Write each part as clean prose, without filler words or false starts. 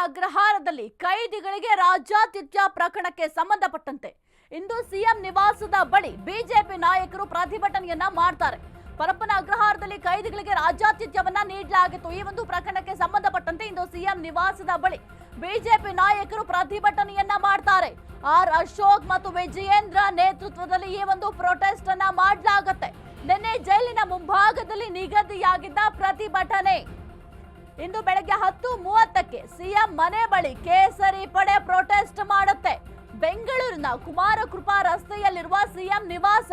ಅಗ್ರಹಾರದಲ್ಲಿ ಕೈದಿಗಳಿಗೆ ರಾಜ್ಯಾತಿಥ್ಯ ಪ್ರಕರಣಕ್ಕೆ ಸಂಬಂಧಪಟ್ಟಂತೆ ಇಂದು ಸಿಎಂ ನಿವಾಸದ ಬಳಿ ಬಿಜೆಪಿ ನಾಯಕರು ಪ್ರತಿಭಟನೆಯನ್ನ ಮಾಡ್ತಾರೆ. ಪರಪ್ಪನ ಅಗ್ರಹಾರದಲ್ಲಿ ಕೈದಿಗಳಿಗೆ ರಾಜ್ಯಾತಿಥ್ಯವನ್ನ ನೀಡಲಾಗಿತ್ತು. ಈ ಒಂದು ಪ್ರಕರಣಕ್ಕೆ ಸಂಬಂಧಪಟ್ಟಂತೆ ಇಂದು ಸಿಎಂ ನಿವಾಸದ ಬಳಿ ಬಿಜೆಪಿ ನಾಯಕರು ಪ್ರತಿಭಟನೆಯನ್ನ ಮಾಡ್ತಾರೆ. ಆರ್ ಅಶೋಕ್ ಮತ್ತು ವಿಜಯೇಂದ್ರ ನೇತೃತ್ವದಲ್ಲಿ ಈ ಒಂದು ಪ್ರೊಟೆಸ್ಟ್ ಅನ್ನ ಮಾಡಲಾಗುತ್ತೆ. ನಿನ್ನೆ ಜೈಲಿನ ಮುಂಭಾಗದಲ್ಲಿ ನಿಗದಿಯಾಗಿದ್ದ ಪ್ರತಿಭಟನೆ ಇಂದು ಬೆಳಗ್ಗೆ 10:30ಕ್ಕೆ ಸಿಎಂ ಮನೆ ಬಳಿ ಕೇಸರಿ ಪಡೆ ಪ್ರೊಟೆಸ್ಟ್ ಮಾಡುತ್ತೆ. ಬೆಂಗಳೂರಿನ ಕುಮಾರಕೃಪಾ ರಸ್ತೆಯಲ್ಲಿರುವ ಸಿಎಂ ನಿವಾಸ.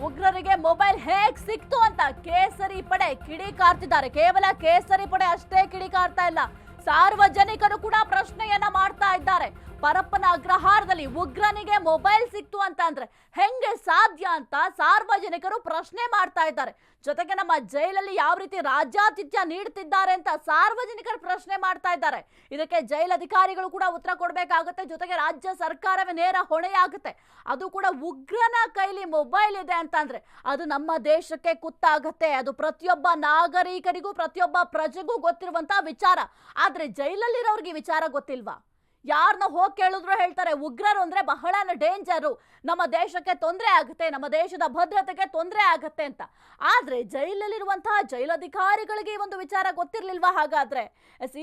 ಉಗ್ರರಿಗೆ ಮೊಬೈಲ್ ಹೇಗ್ ಸಿಕ್ತು ಅಂತ ಕೇಸರಿ ಪಡೆ ಕಿಡಿಕಾರ್ತಿದ್ದಾರೆ. ಕೇವಲ ಕೇಸರಿ ಪಡೆ ಅಷ್ಟೇ ಕಿಡಿಕಾರ್ತಾ ಇಲ್ಲ, ಸಾರ್ವಜನಿಕರು ಕೂಡ ಪ್ರಶ್ನೆಯನ್ನ ಮಾಡ್ತಾ ಇದ್ದಾರೆ. ಪರಪ್ಪನ ಅಗ್ರಹಾರದಲ್ಲಿ ಉಗ್ರನಿಗೆ ಮೊಬೈಲ್ ಸಿಕ್ತು ಅಂತ ಅಂದ್ರೆ ಹೆಂಗೆ ಸಾಧ್ಯ ಅಂತ ಸಾರ್ವಜನಿಕರು ಪ್ರಶ್ನೆ ಮಾಡ್ತಾ ಇದ್ದಾರೆ. ಜೊತೆಗೆ ನಮ್ಮ ಜೈಲಲ್ಲಿ ಯಾವ ರೀತಿ ರಾಜ್ಯಾತಿಥ್ಯ ನೀಡುತ್ತಿದ್ದಾರೆ ಅಂತ ಸಾರ್ವಜನಿಕರು ಪ್ರಶ್ನೆ ಮಾಡ್ತಾ ಇದ್ದಾರೆ. ಇದಕ್ಕೆ ಜೈಲಧಿಕಾರಿಗಳು ಕೂಡ ಉತ್ತರ ಕೊಡಬೇಕಾಗುತ್ತೆ. ಜೊತೆಗೆ ರಾಜ್ಯ ಸರ್ಕಾರವೇ ನೇರ ಹೊಣೆಯಾಗುತ್ತೆ. ಅದು ಕೂಡ ಉಗ್ರನ ಕೈಲಿ ಮೊಬೈಲ್ ಇದೆ ಅಂತ ಅಂದ್ರೆ ಅದು ನಮ್ಮ ದೇಶಕ್ಕೆ ಕುತ್ತಾಗತ್ತೆ. ಅದು ಪ್ರತಿಯೊಬ್ಬ ನಾಗರಿಕರಿಗೂ ಪ್ರತಿಯೊಬ್ಬ ಪ್ರಜೆಗೂ ಗೊತ್ತಿರುವಂತ ವಿಚಾರ. ಆದ್ರೆ ಜೈಲಲ್ಲಿರೋರ್ಗೆ ವಿಚಾರ ಗೊತ್ತಿಲ್ವಾ? ಯಾರನ್ನ ಹೋಗಿ ಕೇಳಿದ್ರು ಹೇಳ್ತಾರೆ ಉಗ್ರರು ಅಂದ್ರೆ ಬಹಳ ಡೇಂಜರು, ನಮ್ಮ ದೇಶಕ್ಕೆ ತೊಂದರೆ ಆಗುತ್ತೆ, ನಮ್ಮ ದೇಶದ ಭದ್ರತೆಗೆ ತೊಂದರೆ ಆಗುತ್ತೆ ಅಂತ. ಆದ್ರೆ ಜೈಲಲ್ಲಿರುವಂತಹ ಜೈಲಧಿಕಾರಿಗಳಿಗೆ ಈ ಒಂದು ವಿಚಾರ ಗೊತ್ತಿರ್ಲಿಲ್ವಾ? ಹಾಗಾದ್ರೆ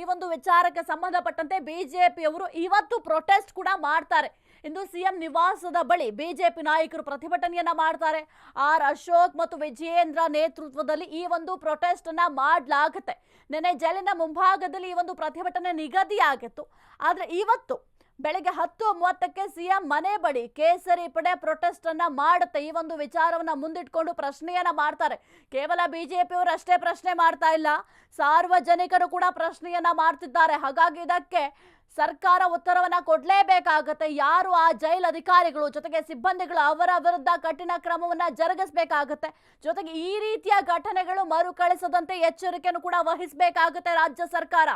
ಈ ಒಂದು ವಿಚಾರಕ್ಕೆ ಸಂಬಂಧಪಟ್ಟಂತೆ ಬಿಜೆಪಿಯವರು ಇವತ್ತು ಪ್ರೊಟೆಸ್ಟ್ ಕೂಡ ಮಾಡ್ತಾರೆ. ಇಂದು ಸಿಎಂ ನಿವಾಸದ ಬಳಿ ಬಿಜೆಪಿ ನಾಯಕರು ಪ್ರತಿಭಟನೆಯನ್ನ ಮಾಡ್ತಾರೆ. ಆರ್ ಅಶೋಕ್ ಮತ್ತು ವಿಜಯೇಂದ್ರ ನೇತೃತ್ವದಲ್ಲಿ ಈ ಒಂದು ಪ್ರೊಟೆಸ್ಟ್ ಅನ್ನ ಮಾಡಲಾಗುತ್ತೆ. ನಿನ್ನೆ ಜೈಲಿನ ಮುಂಭಾಗದಲ್ಲಿ ಈ ಒಂದು ಪ್ರತಿಭಟನೆ ನಿಗದಿಯಾಗಿತ್ತು. ಆದ್ರೆ ಇವತ್ತು ಬೆಳಗ್ಗೆ 10:30ಕ್ಕೆ ಸಿಎಂ ಮನೆ ಬಳಿ ಕೇಸರಿ ಪಡೆ ಪ್ರೊಟೆಸ್ಟ್ ಅನ್ನ ಮಾಡುತ್ತೆ. ಈ ಒಂದು ವಿಚಾರವನ್ನ ಮುಂದಿಟ್ಕೊಂಡು ಪ್ರಶ್ನೆಯನ್ನ ಮಾಡ್ತಾರೆ. ಕೇವಲ ಬಿಜೆಪಿಯವರು ಅಷ್ಟೇ ಪ್ರಶ್ನೆ ಮಾಡ್ತಾ ಇಲ್ಲ, ಸಾರ್ವಜನಿಕರು ಕೂಡ ಪ್ರಶ್ನೆಯನ್ನ ಮಾಡ್ತಿದ್ದಾರೆ. ಹಾಗಾಗಿ ಇದಕ್ಕೆ ಸರ್ಕಾರ ಉತ್ತರವನ್ನ ಕೊಡ್ಲೇಬೇಕಾಗತ್ತೆ. ಯಾರು ಆ ಜೈಲ್ ಅಧಿಕಾರಿಗಳು ಜೊತೆಗೆ ಸಿಬ್ಬಂದಿಗಳು ಅವರ ವಿರುದ್ಧ ಕಠಿಣ ಕ್ರಮವನ್ನ ಜರುಗಿಸಬೇಕಾಗತ್ತೆ. ಜೊತೆಗೆ ಈ ರೀತಿಯ ಘಟನೆಗಳು ಮರುಕಳಿಸದಂತೆ ಎಚ್ಚರಿಕೆಯನ್ನು ಕೂಡ ವಹಿಸಬೇಕಾಗುತ್ತೆ ರಾಜ್ಯ ಸರ್ಕಾರ.